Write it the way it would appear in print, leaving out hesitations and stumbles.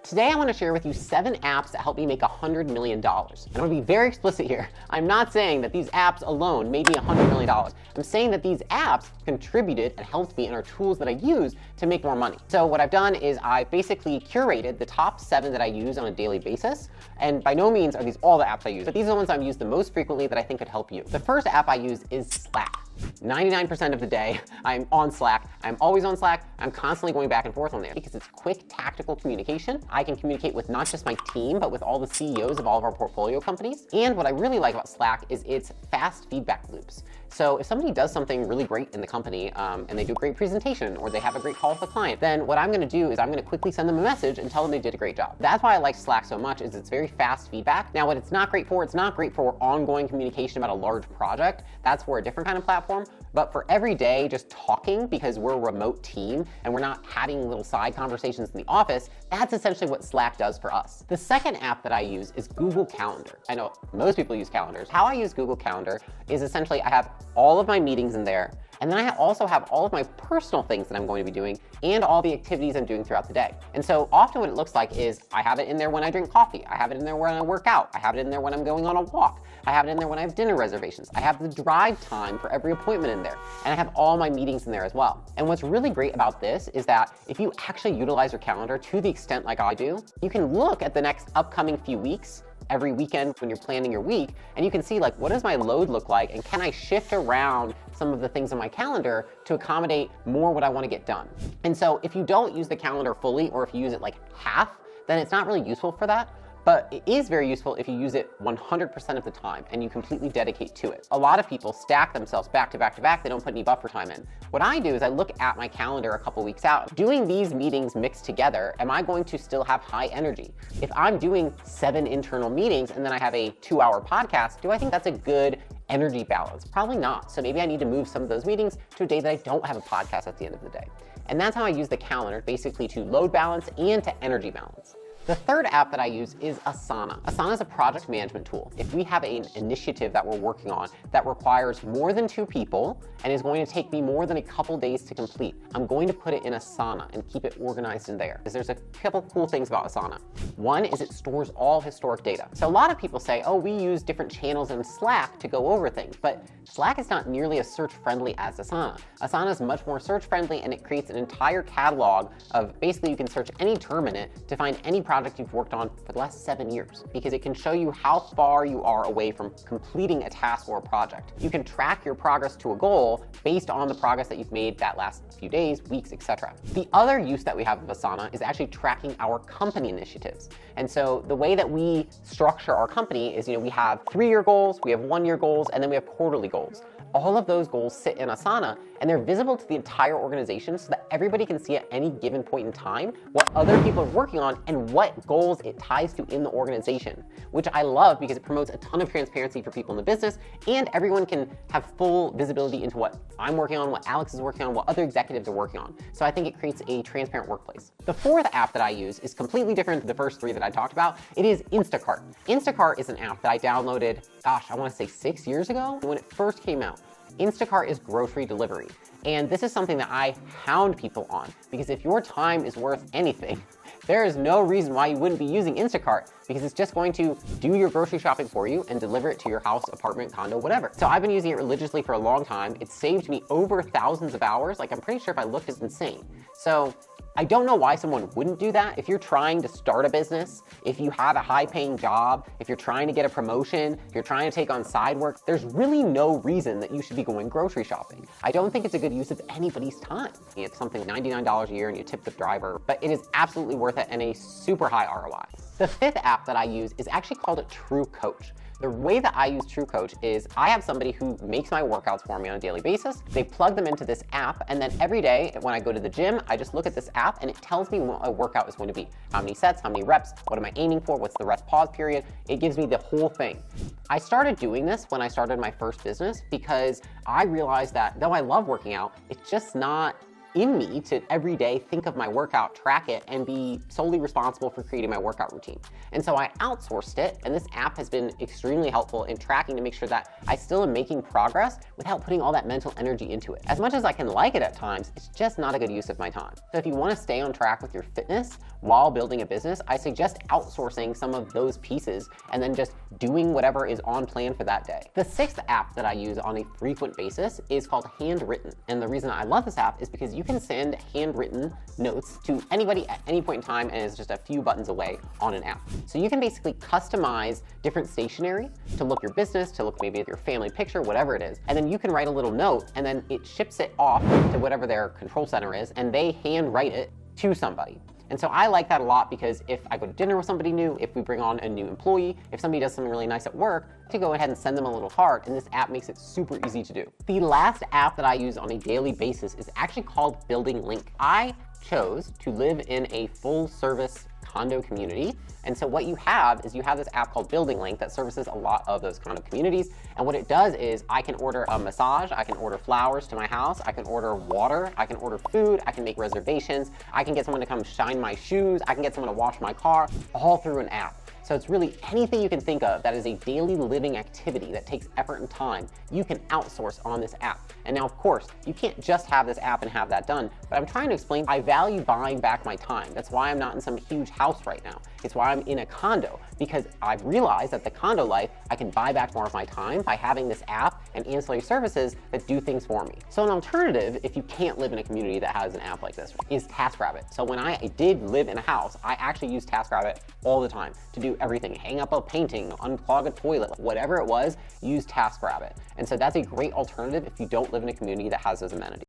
Today I want to share with you 7 apps that help me make $100 million. And I'm going to be very explicit here. I'm not saying that these apps alone made me $100 million. I'm saying that these apps contributed and helped me and are tools that I use to make more money. So what I've done is I basically curated the top 7 that I use on a daily basis. And by no means are these all the apps I use, but these are the ones I've used the most frequently that I think could help you. The first app I use is Slack. 99% of the day, I'm on Slack. I'm always on Slack. I'm constantly going back and forth on there because it's quick, tactical communication. I can communicate with not just my team, but with all the CEOs of all of our portfolio companies. And what I really like about Slack is its fast feedback loops. So if somebody does something really great in the company and they do a great presentation or they have a great call with a client, then what I'm going to do is I'm going to quickly send them a message and tell them they did a great job. That's why I like Slack so much, is it's very fast feedback. Now, what it's not great for ongoing communication about a large project. That's for a different kind of platform. But for every day, just talking, because we're a remote team and we're not having little side conversations in the office, that's essentially what Slack does for us. The second app that I use is Google Calendar. I know most people use calendars. How I use Google Calendar is essentially I have all of my meetings in there, and then I also have all of my personal things that I'm going to be doing and all the activities I'm doing throughout the day. And so often what it looks like is I have it in there when I drink coffee. I have it in there when I work out. I have it in there when I'm going on a walk. I have it in there when I have dinner reservations. I have the drive time for every appointment in there. And I have all my meetings in there as well. And what's really great about this is that if you actually utilize your calendar to the extent like I do, you can look at the next upcoming few weeks every weekend when you're planning your week, and you can see, like, what does my load look like, and can I shift around some of the things on my calendar to accommodate more what I want to get done. And so if you don't use the calendar fully, or if you use it like half, then it's not really useful for that. But it is very useful if you use it 100% of the time and you completely dedicate to it. A lot of people stack themselves back to back to back. They don't put any buffer time in. What I do is I look at my calendar a couple weeks out. Doing these meetings mixed together, am I going to still have high energy? If I'm doing 7 internal meetings and then I have a 2-hour podcast, do I think that's a good energy balance? Probably not. So maybe I need to move some of those meetings to a day that I don't have a podcast at the end of the day. And that's how I use the calendar, basically to load balance and to energy balance. The third app that I use is Asana. Asana is a project management tool. If we have an initiative that we're working on that requires more than 2 people and is going to take me more than a couple days to complete, I'm going to put it in Asana and keep it organized in there. Because there's a couple cool things about Asana. One is it stores all historic data. So a lot of people say, oh, we use different channels in Slack to go over things, but Slack is not nearly as search-friendly as Asana. Asana is much more search-friendly, and it creates an entire catalog of, basically you can search any term in it to find any project you've worked on for the last 7 years, because it can show you how far you are away from completing a task or a project. You can track your progress to a goal based on the progress that you've made that last few days, weeks, etc. The other use that we have of Asana is actually tracking our company initiatives. And so the way that we structure our company is, we have 3-year goals, we have 1-year goals, and then we have quarterly goals. All of those goals sit in Asana, and they're visible to the entire organization so that everybody can see at any given point in time what other people are working on and what goals it ties to in the organization, which I love because it promotes a ton of transparency for people in the business, and everyone can have full visibility into what I'm working on, what Alex is working on, what other executives are working on. So I think it creates a transparent workplace. The fourth app that I use is completely different than the first 3 that I talked about. It is Instacart. Instacart is an app that I downloaded, I want to say 6 years ago when it first came out. Instacart is grocery delivery. And this is something that I hound people on, because if your time is worth anything, there is no reason why you wouldn't be using Instacart, because it's just going to do your grocery shopping for you and deliver it to your house, apartment, condo, whatever. So I've been using it religiously for a long time. It's saved me over thousands of hours. Like, I'm pretty sure if I looked, it's insane. So I don't know why someone wouldn't do that. If you're trying to start a business, if you have a high-paying job, if you're trying to get a promotion, if you're trying to take on side work, there's really no reason that you should be going grocery shopping. I don't think it's a good use of anybody's time. It's something $99 a year and you tip the driver, but it is absolutely worth it and a super high ROI. The fifth app that I use is actually called a True Coach. The way that I use True Coach is I have somebody who makes my workouts for me on a daily basis. They plug them into this app, and then every day when I go to the gym, I just look at this app and it tells me what a workout is going to be. How many sets, how many reps, what am I aiming for, what's the rest pause period. It gives me the whole thing. I started doing this when I started my first business because I realized that though I love working out, it's just not in me to every day think of my workout, track it, and be solely responsible for creating my workout routine. And so I outsourced it, and this app has been extremely helpful in tracking to make sure that I still am making progress without putting all that mental energy into it. As much as I can like it at times, it's just not a good use of my time. So if you want to stay on track with your fitness while building a business, I suggest outsourcing some of those pieces and then just doing whatever is on plan for that day. The sixth app that I use on a frequent basis is called Handwritten. And the reason I love this app is because you can send handwritten notes to anybody at any point in time, and it's just a few buttons away on an app. So you can basically customize different stationery to look your business, to look maybe at your family picture, whatever it is. And then you can write a little note, and then it ships it off to whatever their control center is, and they handwrite it to somebody. And so I like that a lot because if I go to dinner with somebody new, if we bring on a new employee, if somebody does something really nice at work, to go ahead and send them a little heart, and this app makes it super easy to do. The last app that I use on a daily basis is actually called Building Link. I chose to live in a full service condo community. And so what you have is you have this app called Building Link that services a lot of those condo communities. And what it does is I can order a massage, I can order flowers to my house, I can order water, I can order food, I can make reservations, I can get someone to come shine my shoes, I can get someone to wash my car, all through an app. So it's really anything you can think of that is a daily living activity that takes effort and time, you can outsource on this app. And now, of course, you can't just have this app and have that done, but I'm trying to explain I value buying back my time. That's why I'm not in some huge house right now. It's why I'm in a condo, because I've realized that the condo life, I can buy back more of my time by having this app and ancillary services that do things for me. So an alternative, if you can't live in a community that has an app like this, is TaskRabbit. So when I did live in a house, I actually used TaskRabbit all the time to do everything. Hang up a painting, unclog a toilet, whatever it was, use TaskRabbit. And so that's a great alternative if you don't live in a community that has those amenities.